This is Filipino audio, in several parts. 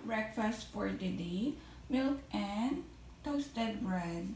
breakfast for the day, milk and toasted bread.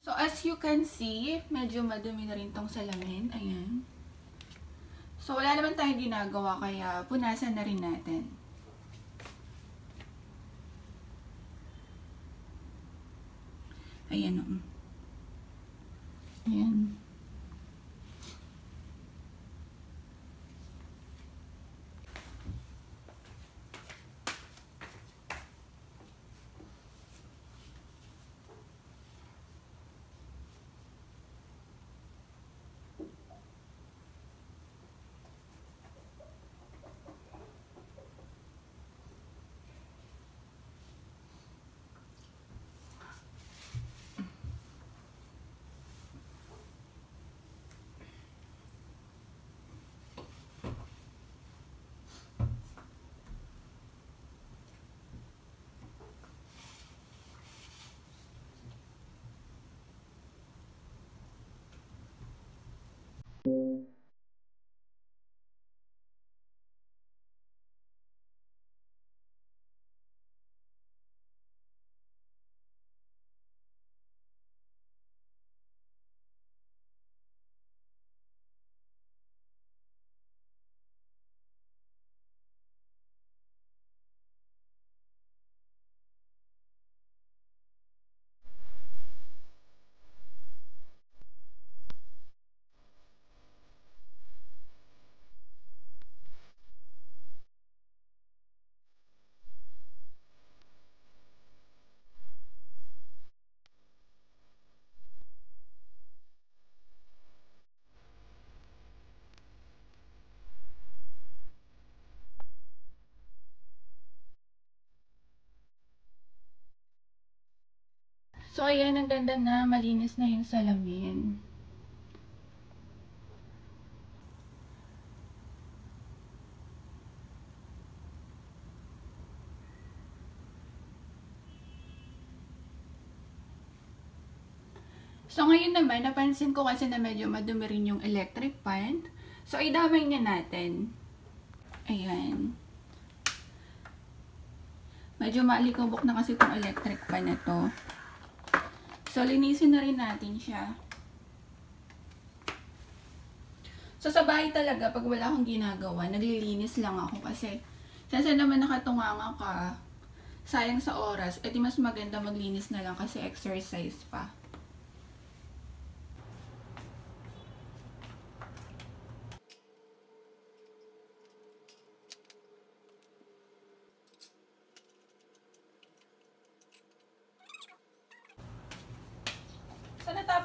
So, as you can see, medyo madumi na rin tong salamin. Ayan. So, wala naman tayong ginagawa, kaya punasan na rin natin. Ayan o. Ayan. So, ayan, ang ganda na, malinis na yung salamin. So, ngayon naman, napansin ko kasi na medyo madumi rin yung electric fan. So, idamay na natin. Ayan. Medyo maalikabok na kasi itong electric fan na to. So, linisin na rin natin siya. So, sa bahay talaga, pag wala akong ginagawa, naglilinis lang ako kasi since naman nakatunganga ka, sayang sa oras, edi mas maganda maglinis na lang kasi exercise pa.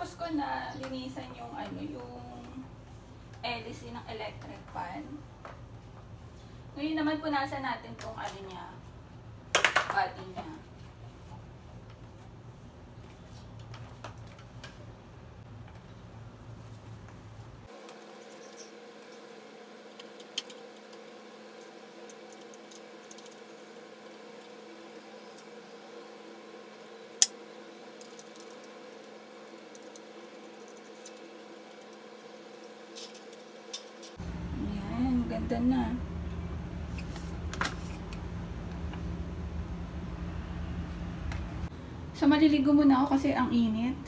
Natapos ko na linisan yung yung LC ng electric fan. Ngayon naman punasan natin tong niya, body niya. Ayan, ganda na. So, maliligo muna ako kasi ang init.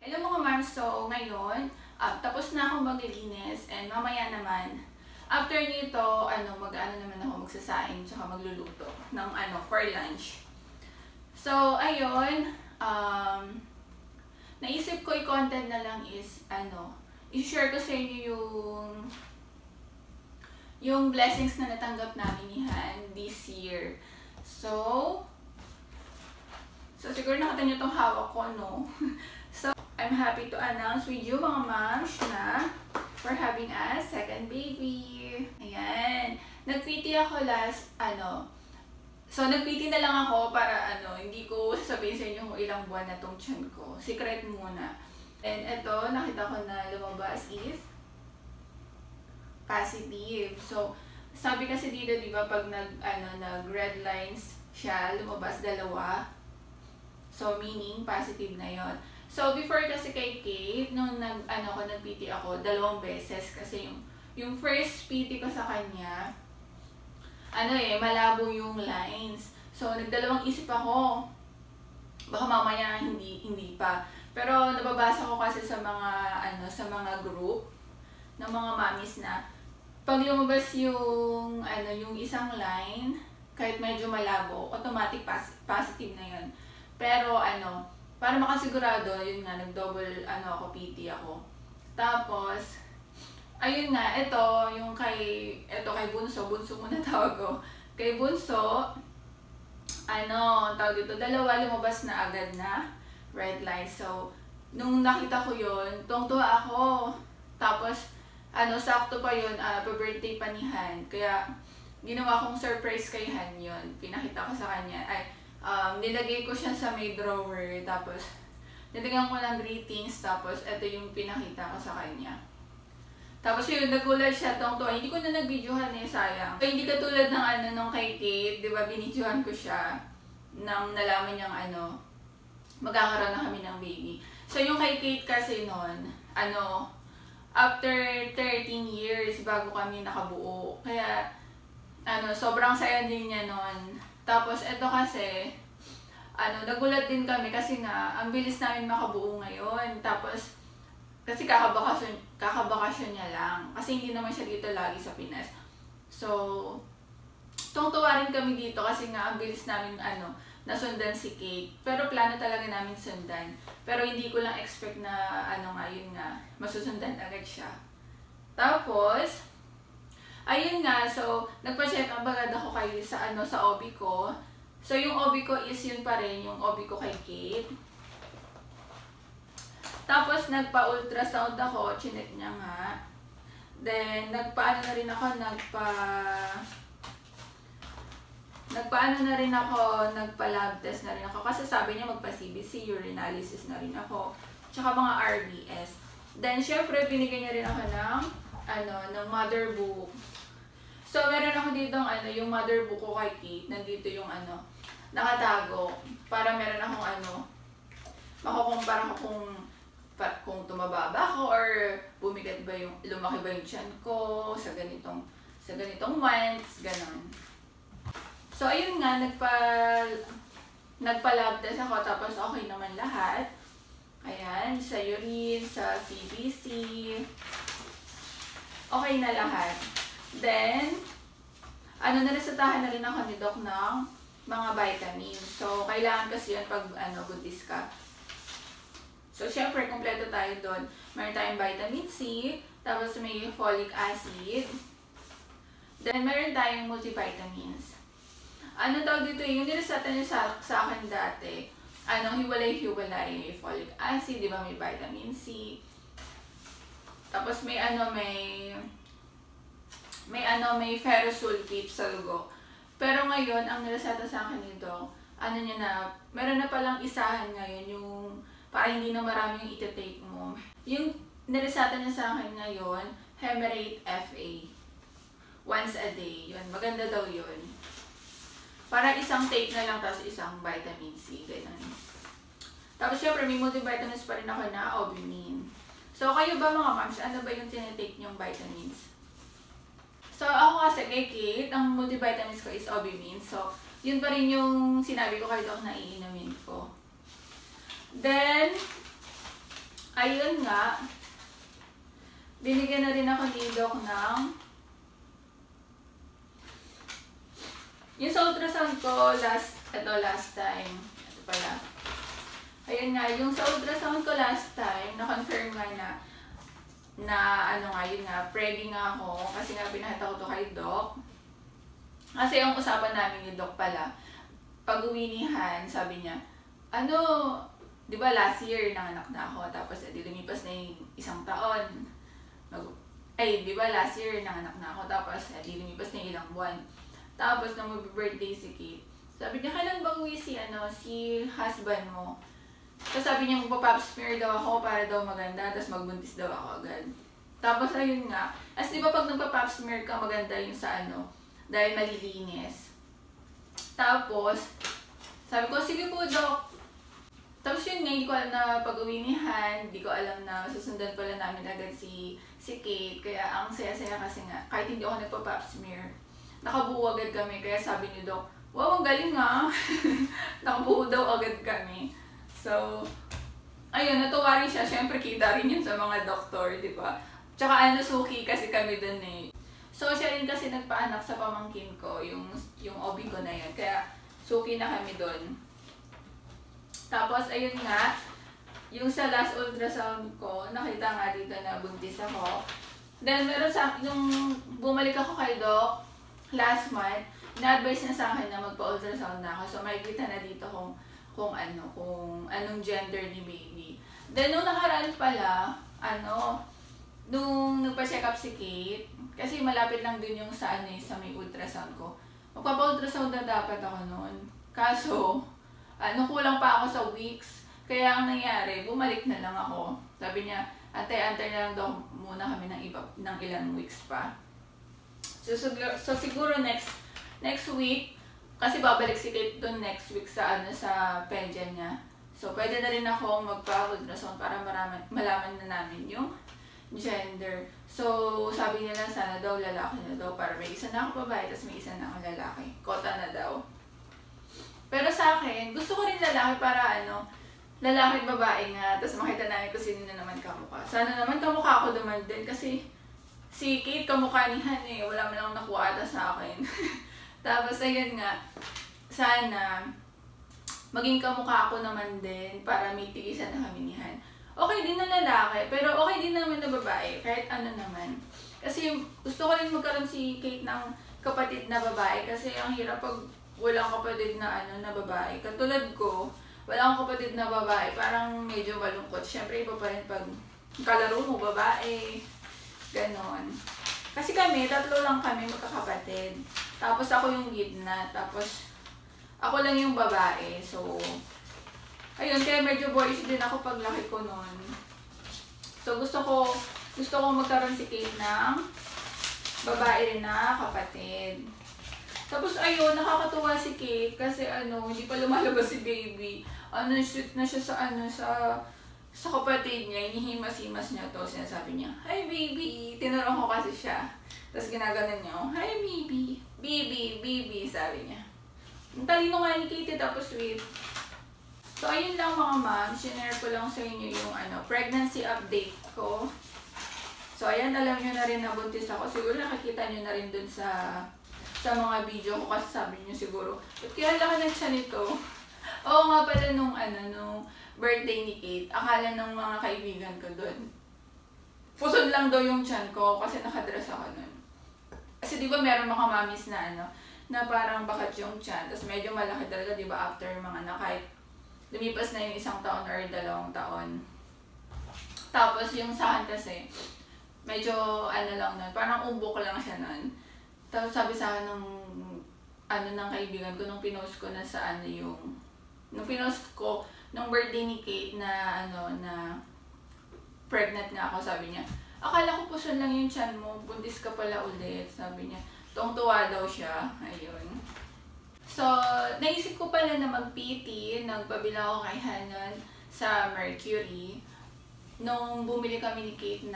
Hello mga ma'am, so ngayon, tapos na ako maglilinis and mamaya naman, after nito, mag-ano naman ako magsasaing tsaka magluluto ng for lunch. So, ayun, naisip ko i-content na lang is, i-share ko sa inyo yung blessings na natanggap namin ni Han this year. So siguro nakita niyo itong hawak ko, no? So, I'm happy to announce with you, mga moms, na we're having a second baby. Ayan. Nag-PT ako last, So, nag-PT na lang ako para, hindi ko sasabihin sa inyo kung ilang buwan na itong tiyan ko. Secret muna. And ito, nakita ko na lumabas is positive. So, sabi kasi dito, di ba, pag nag-red lines siya, lumabas dalawa. So, meaning, positive na yon. So, before kasi kay Kate, nung nag-PT ako, 2 beses. Kasi yung first PT ko sa kanya, malabo yung lines. So, nagdalawang isip ako. Baka mamaya hindi pa. Pero, nababasa ko kasi sa mga group ng mga mamis na pag lumabas yung isang line, kahit medyo malabo, automatic positive na yon. Pero para makasigurado, yun nga, nag-double ako, PT ako. Tapos, ayun nga, ito kay Bunso muna tawag ko. Kay Bunso, tawag dito, 2 lumabas na agad na red light. So, nung nakita ko yun, tuwang-tuwa ako. Tapos, sakto pa yun, pa-birthday pa ni Han. Kaya, ginawa kong surprise kay Han yun. Pinakita ko sa kanya. Nilagay ko siya sa may drawer, tapos nilagyan ko ng greetings, tapos ito yung pinakita ko sa kanya. Tapos yun, nagulat siya tuwang-tuwa. Hindi ko na nag-videohan sayang. So, hindi katulad ng nung kay Kate, di ba, binidyohan ko siya nang nalaman niyang magkakaroon na kami ng baby. So, yung kay Kate kasi noon, after 13 years bago kami nakabuo. Kaya, sobrang saya din niya noon. Tapos, ito kasi, nagulat din kami kasi nga, ang bilis namin makabuo ngayon. Tapos, kasi kakabakasyon niya lang. Kasi hindi naman siya dito lagi sa Pinas. So, tuwang-tuwa rin kami dito kasi nga, ang bilis namin, nasundan si Kate. Pero plano talaga namin sundan. Pero hindi ko lang expect na, yun nga, masusundan agad siya. Tapos, ayun nga, so, nagpa-check up agad ako kayo sa OB ko. So, yung OB ko is yun pa rin, yung OB ko kay Kate. Tapos, nagpa-ultrasound ako, chinek niya nga. Then, nagpa-lab test na rin ako. Kasi sabi niya magpa-CBC, urinalysis na rin ako. Tsaka mga RBS. Then, syempre, binigyan niya rin ako ng mother book. So, meron ako dito yung mother book ko kay Kate. Nandito yung nakatago. Para meron akong makukumpara ko kung tumaba ba ako or lumaki ba yung tiyan ko sa ganitong months, ganon. So, ayun nga, nagpa-lab test ako, tapos okay naman lahat. Ayan, sa urine, sa CBC. Okay na lahat. Then, naresetahan na rin ako ni Doc ng mga vitamins. So, kailangan kasi yun pag buntis ka. So, syempre, kompleto tayo doon. Meron tayong vitamin C, tapos may folic acid. Then, meron tayong multivitamins. Tawag dito yung nireseta niya sa akin dati. hiwalay-hiwalay. May folic acid, di ba? May vitamin C. Tapos may ferrous sulfate sa dugo. Pero ngayon, ang nireseta sa akin nito, meron na palang isahan ngayon, yung para hindi na marami yung iti-take mo. Yung nireseta niya sa akin ngayon, Hemerate FA. Once a day. Yun, maganda daw yun. Para isang take na lang, tapos isang vitamin C. Ganun. Tapos syempre, may multivitamins pa rin ako na Obimin. So, kayo ba mga moms, ano ba yung tinitake niyong vitamins? So, ako kasi kay Kate, ang multivitamins ko is Obimin. So, yun pa rin yung sinabi ko kay Doc na iinumin ko. Then, ayun nga, binigyan na rin ako ni Doc ng yung sa ultrasound ko last time. Ito pala. Ayun nga, yung sa ultrasound ko last time, na-confirm nga pregging nga ako. Kasi nga pinahita ko to kay Doc. Kasi yung usapan namin ni Doc pala, pag-uwinihan, sabi niya, di ba last year nanganak na ako, tapos lumipas na yung isang taon. Di ba last year nanganak na ako, tapos lumipas na yung ilang buwan. Tapos nang mag-birthday si Kate, sabi niya, kailan ba uwi si husband mo? Tapos sabi niya, magpa-pap smear daw ako para daw maganda, tapos magbuntis daw ako agad. Tapos ayun nga, as di ba pag nagpa-pap smear ka, maganda yung sa dahil malilinis. Tapos, sabi ko, sige po Doc. Tapos yun nga, hindi ko alam na pag-uwinihan, hindi ko alam na susundan pala namin agad si Kate. Kaya ang saya-saya kasi nga, kahit hindi ako nagpa-pap smear, nakabuo agad kami. Kaya sabi ni Doc, wow, ang galing nga. Nakabuo daw agad kami. So, ayun, natuwa rin siya. Siyempre, kita rin yun sa mga doktor, di ba? Tsaka suki kasi kami dun eh. So, siya rin kasi nagpaanak sa pamangkin ko, yung OB ko na yun. Kaya, suki na kami dun. Tapos, ayun nga, yung sa last ultrasound ko, nakita nga dito na buntis ako. Then, yung bumalik ako kay Doc last month, na-advise na sa akin na magpa-ultrasound na ako. So, makikita na dito kung anong gender ni baby. Then, nung nakaraan pala, nung nagpa-check up si Kate, kasi malapit lang din yung sa may ultrasound ko. Magpapa-ultrasound na dapat ako noon. Kaso, kulang pa ako sa weeks. Kaya ang nangyari, bumalik na lang ako. Sabi niya, antay-antay na lang daw muna kami ng ilang weeks pa. So siguro next week, kasi babalik si Kate doon next week sa pedya niya. So pwede na rin ako magpa-ultrasound para malaman na namin yung gender. So sabi nila sana daw lalaki na daw para may isa na ako babae tapos may isa na ako lalaki. Kota na daw. Pero sa akin, gusto ko rin lalaki para lalaki at babae nga, tapos makita namin kung sino na naman kamukha. Sana naman kamukha ako naman din kasi si Kate kamukha ni Han eh, wala man akong nakuha ata sa akin. Tapos ayun nga, sana maging kamukha ako naman din para may tigisan na kami ni Han. Okay din na lalaki, pero okay din naman na babae, kahit naman. Kasi gusto ko rin magkaroon si Kate ng kapatid na babae kasi ang hirap pag walang kapatid na na babae. Katulad ko, wala akong kapatid na babae, parang medyo malungkot. Siyempre, iba pa rin pag kalaro mo, babae, ganon. Kasi kami, 3 lang kami magkakapatid. Tapos ako yung gitna, tapos ako lang yung babae. So, ayun, kaya medyo boyish din ako paglaki ko noon. So, gusto ko magkaroon si Kate ng babae rin na kapatid. Tapos ayun, nakakatuwa si Kate kasi hindi pa lumalabas si baby. Sweet na siya sa kapatid niya, inihimas-himas niya to. Sinasabi niya, "Hi baby." Tinurong ko kasi siya. Tapos ginaganon niya, "Hi baby." Baby, sabi niya. Ang talino nga ni Kate, tapos sweet. So ayun lang mga ma'am, share ko lang sa inyo yung pregnancy update ko. So ayan, alam niyo na rin na buntis ako. Siguro nakikita niyo na rin dun sa mga video ko kasi sabi niyo siguro, kaya laki ng tiyan nito. Oo nga pala nung birthday ni Kate, akala ng mga kaibigan ko doon. Pusod lang daw yung tiyan ko kasi nakadress ako nun. Kasi di ba meron mga mamis na na parang bakat yung tiyan, tapos medyo malaki talaga, di ba, after mga kahit lumipas na yung 1 taon or 2 taon. Tapos yung sa akin kasi, medyo ano lang nun, parang ubok lang siya nun. Tapos sabi sa akin ng kaibigan ko, nung pinost ko na sa nung pinost ko, nung birthday ni Kate na na pregnant nga ako, sabi niya, akala ko po lang yung tiyan mo, buntis ka pala ulit, sabi niya. Tuwang-tuwa daw siya, ayun. So, naisip ko pala na mag-PT, nagpabila ako kay Hanan sa Mercury. Nung bumili kami ni Kate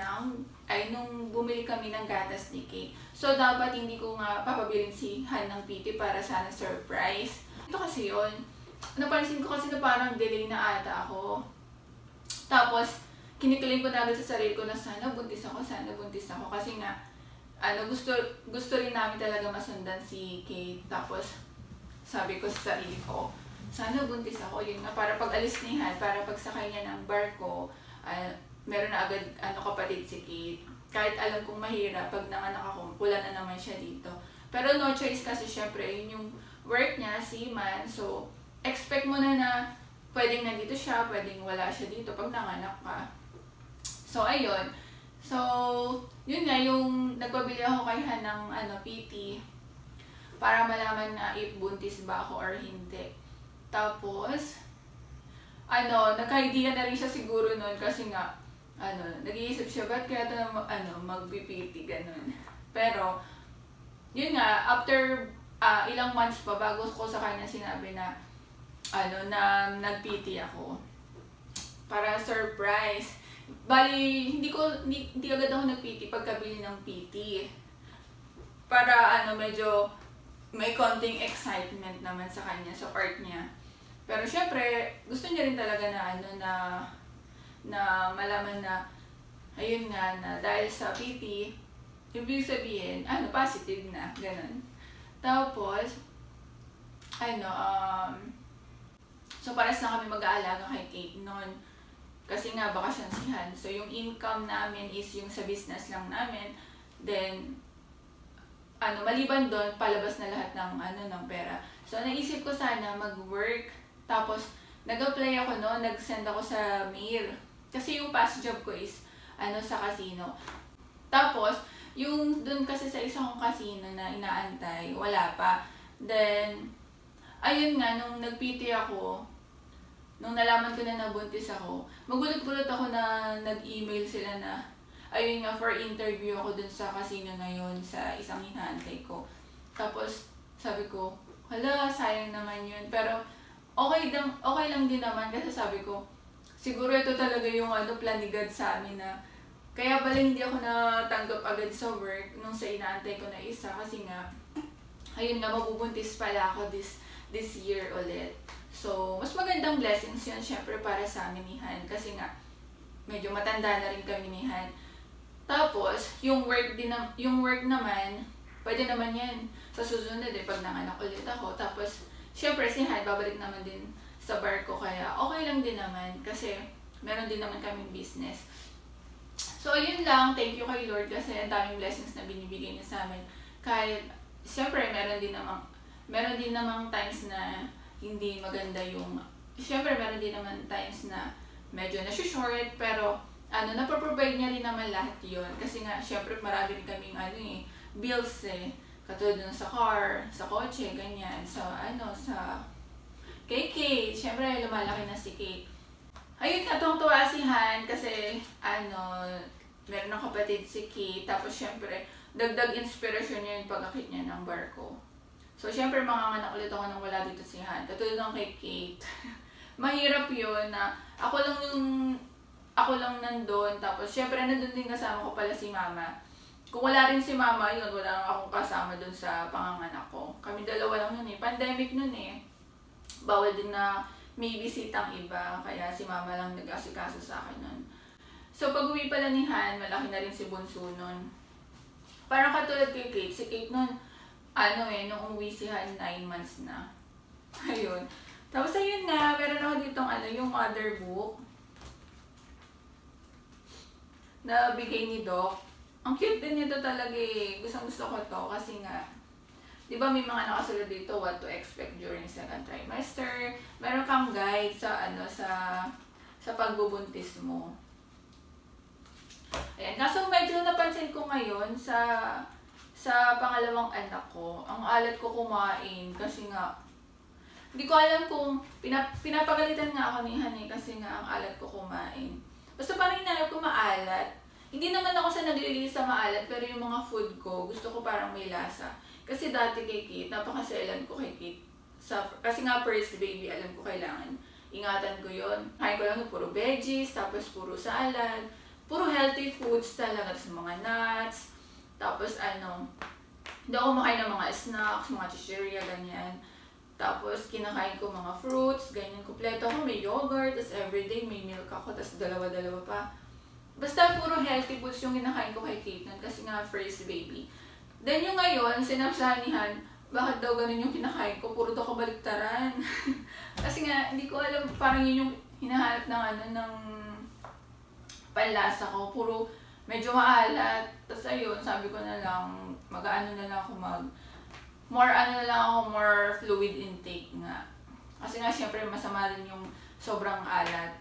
nung bumili kami ng gatas ni Kate. So, dapat hindi ko nga papabilin si Han ng PT para sana surprise. Ito kasi yun. Napansin ko kasi na parang delay na ata ako. Tapos, kinikilig ko na agad sa sarili ko na sana buntis ako. Kasi nga, gusto rin namin talaga masundan si Kate. Tapos, sabi ko sa sarili ko, sana buntis ako. Yun nga, para pag alis ni Han, para pag sakay niya ng barko, meron na agad kapatid si Kate. Kahit alam kong mahirap, pag nanganak ako, pula na naman siya dito. Pero no choice kasi syempre, yun yung work niya, seaman. So, expect mo na pwedeng nandito siya, pwedeng wala siya dito pag nanganak ka. So, ayun. So, yun nga, yung nagpabili ako kay Han ng PT para malaman na if buntis ba ako or hindi. Tapos, nagka-idea na rin siya siguro nun kasi nga, nag-iisip siya, ba't kaya ito mag-PT, ganun. Pero, yun nga, after ilang months pa, bago ko sa kanya sinabi na, na nag-PT ako. Para surprise. Bali, hindi agad ako nag-PT pagkabili ng PT. Para, medyo may konting excitement naman sa kanya, sa part niya. Pero syempre, gusto niya rin talaga na malaman na, ayun nga, na dahil sa PT, ibig sabihin, positive na, ganun. Tapos, so pares na kami mag-aalaga kay Kate noon. Kasi nga, bakasyon si Han. So, yung income namin is yung sa business lang namin. Then, maliban doon, palabas na lahat ng pera. So, naisip ko sana mag-work. Tapos, nag-apply ako nag-send ako sa mail. Kasi yung past job ko is, sa casino. Tapos, yung dun kasi sa isang casino na inaantay, wala pa. Then, ayun nga, nung nag-PT ako, nung nalaman ko na nabuntis ako, magulat-gulat ako na nag-email sila na, ayun nga, for interview ako dun sa casino na yun, sa isang hinaantay ko. Tapos, sabi ko, hala, sayang naman yun. Pero, okay lang din naman kasi sabi ko, siguro ito talaga yung plan ni God sa amin na kaya pala hindi ako natanggap agad sa work nung sa inaantay ko na isa kasi nga, ayun nga, mabubuntis pala ako this year ulit. So, mas magandang blessings yun syempre para sa amin ni Han kasi nga, medyo matanda na rin kami ni Han. Tapos, yung work naman, pwede naman yan sa susunod pag nanganak ulit ako. Tapos, syempre si Han, babalik naman din sa barko kaya okay lang din naman kasi meron din naman kaming business. So, ayun lang. Thank you kay Lord kasi ang daming blessings na binibigay niya sa amin. Kahit, syempre, meron din namang times na hindi maganda yung, syempre, meron din naman times na medyo nasi-short, pero, naproprovide niya rin naman lahat yun. Kasi nga, syempre, marami rin kaming, bills katulad sa car, sa kotse, ganyan. Sa kay Kate, syempre lumalaki na si Kate. Ayun nga, tuwang-tuwa si Han kasi meron ng kapatid si Kate. Tapos syempre, dagdag inspirasyon niya yung pag-akit niya ng barko. So syempre, manganganak ulit ako nang wala dito si Han. Katulad ng kay Kate. Mahirap yun na ako lang nandun. Tapos syempre, nandun din kasama ko pala si Mama. Kung wala rin si Mama, yun, wala lang akong kasama dun sa panganganak ko. Kami dalawa lang nun Pandemic nun Bawal din na may bisitang iba, kaya si Mama lang nag-asikaso sa akin nun. So, pag uwi pala ni Han, malaki na rin si Bunso nun. Parang katulad kay Kate, si Kate nun, nung umuwi si Han, 9 months na. Ayun. Tapos, ayun nga, meron ako ditong yung mother book na bigay ni Doc. Ang cute din nito talaga Gustong gusto ko to kasi nga, Di ba may mga nakasulod dito, what to expect during second trimester. Meron kang guide sa, sa pagbubuntis mo. Ayan. Kaso medyo napansin ko ngayon sa pangalawang anak ko, ang alat ko kumain kasi nga, hindi ko alam kung pinapagalitan nga ako ni Hanay kasi nga ang alat ko kumain. Basta parang hinanap ko maalat. Hindi naman ako sa naglilinis sa maalat, pero yung mga food ko, gusto ko parang may lasa. Kasi dati kay Kate, napakaselan ko kay Kate. Kasi nga first baby, alam ko kailangan. Ingatan ko yon. Kain ko lang puro veggies, tapos puro salad, puro healthy foods talaga, tapos mga nuts, tapos hindi ako makain ng mga snacks, mga chicheria, ganyan. Tapos kinakain ko mga fruits, ganyan. Kompleto ako, may yogurt, tapos everyday may milk ako, tapos dalawa-dalawa pa. Basta puro healthy foods yung kinakain ko kay Kate nun kasi nga first baby. Then yung ngayon, sinapsahan ni Han, bakit daw ganun yung kinakain ko? Puro daw kabaliktaran. Kasi nga, hindi ko alam, parang yun yung hinahanap ng panlasa ko. Puro medyo maalat. Tapos ayun, sabi ko na lang, mag-ano na lang ako more fluid intake nga. Kasi nga, syempre, masama rin yung sobrang alat.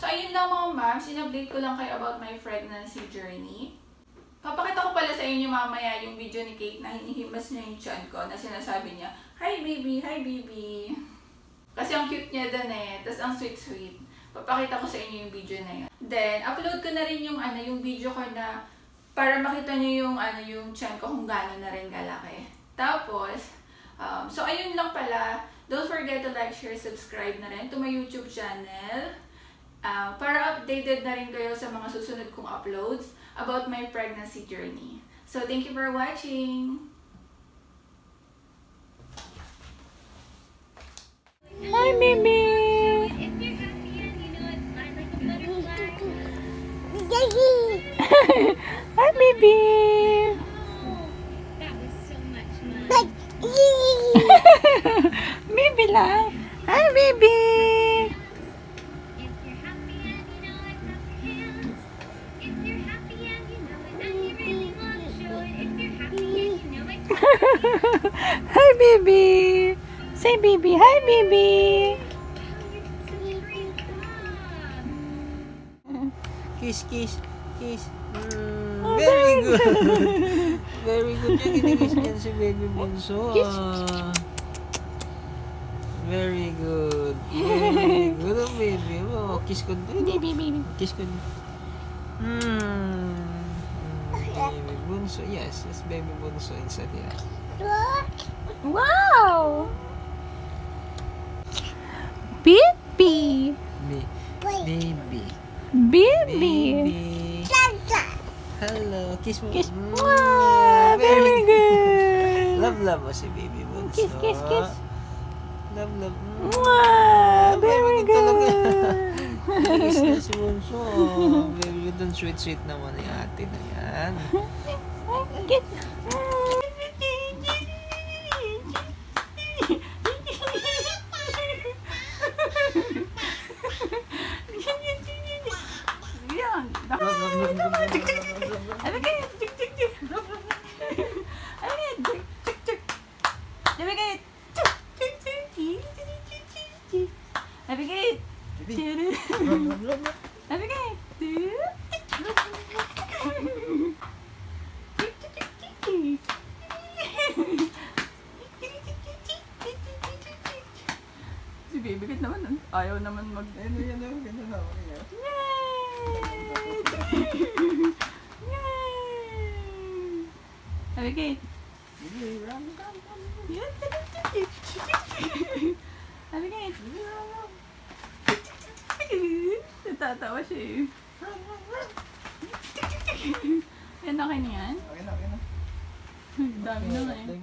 So, ayun lang mga ma'am. Sin-update ko lang kayo about my pregnancy journey. Papakita ko pala sa inyo mamaya yung video ni Kate na hinihimas niya yung tiyan ko na sinasabi niya, "Hi baby, hi baby." Kasi ang cute niya doon eh. Tapos ang sweet-sweet. Papakita ko sa inyo yung video na yun. Then, upload ko na rin yung video ko na para makita niyo yung tiyan ko kung gaano na rin kalaki. Tapos, so ayun lang pala. Don't forget to like, share, subscribe na rin to my YouTube channel. Para updated na rin kayo sa mga susunod kong uploads about my pregnancy journey. So, thank you for watching! Hi, baby! Hi, baby! Baby lang! Hi, baby! Hi, baby! Say, baby, hi, baby! Kiss, kiss, kiss. Very good. Very good. Yung kinikiss niyan si baby bunso. Very good. Very good, oh, baby. Oh, kiss ko din. Baby, baby. Kiss ko din. Baby bunso. Yes, yes, baby bunso inside here. Wow! Baby! Baby. Baby! Hello. Kiss mo. Kiss. Wow! Very good! Love, love mo si baby bunso. Kiss, kiss, kiss. Love, love. Wow! Very good! Kiss na si bunso. Very good. Sweet-sweet naman yung ate na yan. Kiss. Si baby Kate naman, ayaw naman mag... Yan na, ganun na. Sabi Kate. Sabi Kate. Natatawa siya eh. Yan okay na yan? Okay na, okay na. Dami na nga eh.